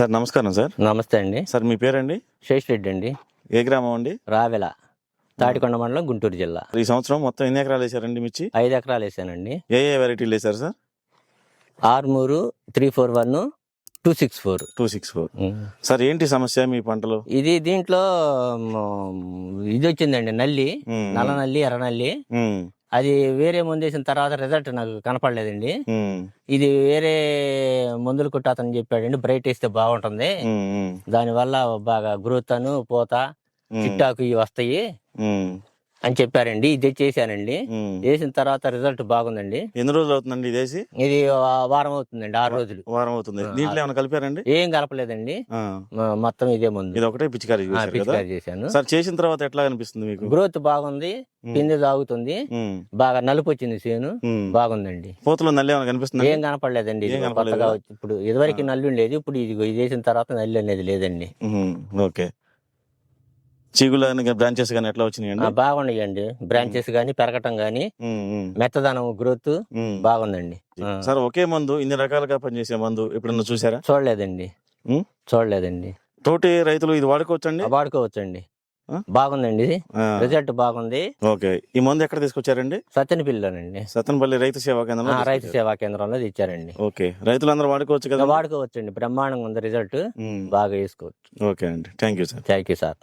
Sir నమస్కారం sir. నమస్తే అండి. సార్ మీ పేరండి? శేషిరెడ్డి అండి. ఏ గ్రామం అండి? రావెల, తాడికొండ మండలం, గుంటూరు జిల్లా. ఈ సంవత్సరం మొత్తం ఎన్ని ఎకరాలు వేసారండి మిర్చి? 5 ఎకరాలు వేసానండి. ఏ వెరైటీలు వేసారు సార్? ఆర్మూరు 341 264. 264. సార్ ఏంటి సమస్య మీ పంటలో? దీంట్లో ఇది వచ్చిందండి, నల్లి, నల్ల నల్లి, ఎర్ర నల్లి. అది వేరే మందు వేసిన తర్వాత రిజల్ట్ నాకు కనపడలేదండి. ఇది వేరే మందులు కొట్టి అతను చెప్పాడండి, బ్రైట్ వేస్తే బాగుంటుంది, దానివల్ల బాగా గ్రోత్ అను పూత చిట్టాకు ఇవి వస్తాయి అని చెప్పారండి. ఇది చేశానండి. వేసిన తర్వాత రిజల్ట్ బాగుందండి. ఎన్ని రోజులు అవుతుందండి ఇది? ఇది వారం అవుతుందండి, 6 రోజులు. వారం అవుతుంది. దీంట్లో ఏమైనా కలిపారండి? ఏం కలపలేదండి, మొత్తం ఇదే ముందు. ఇది ఒకటే పిచికారీ చేశాను. సార్ చేసిన తర్వాత ఎట్లా అనిపిస్తుంది మీకు? గ్రోత్ బాగుంది, పిండి తాగుతుంది, బాగా నలుపు వచ్చింది, చేను బాగుందండి. పూతలో నల్లి ఏమైనా కనిపిస్తుంది? ఏం కనపడలేదండి. కొత్తగా ఇప్పుడు ఇదివరకు నల్లి ఉండేది, ఇప్పుడు ఇది చేసిన తర్వాత నల్లి అనేది లేదండి. ఓకే. చీగులు బ్రాంచెస్ కానీ ఎట్లా వచ్చినాయండి? బాగున్నాయండి, బ్రాంచెస్ గానీ పెరగటం గానీ, మెత్తదనం, గ్రోత్ బాగుందండి. సార్ ఒకే మందు ఇన్ని రకాలుగా పనిచేసే మందు ఎప్పుడన్నా చూసారా? చూడలేదండి. తోటి రైతులు ఇది వాడుకోవచ్చండి? వాడుకోవచ్చండి, బాగుందండి, రిజల్ట్ బాగుంది. ఓకే. ఈ మందు ఎక్కడ తీసుకొచ్చారండి? సత్తెనపల్లిలోనండి. సత్తెనపల్లి రైతు సేవా కేంద్రం. రైతు సేవా కేంద్రంలో ఇచ్చారండి. ఓకే. రైతులందరూ వాడుకోవచ్చు కదా? వాడుకోవచ్చండి, బ్రహ్మాండంగా ఉంది రిజల్ట్, బాగా వేసుకోవచ్చు. ఓకే అండి, thank you sir. Thank you sir.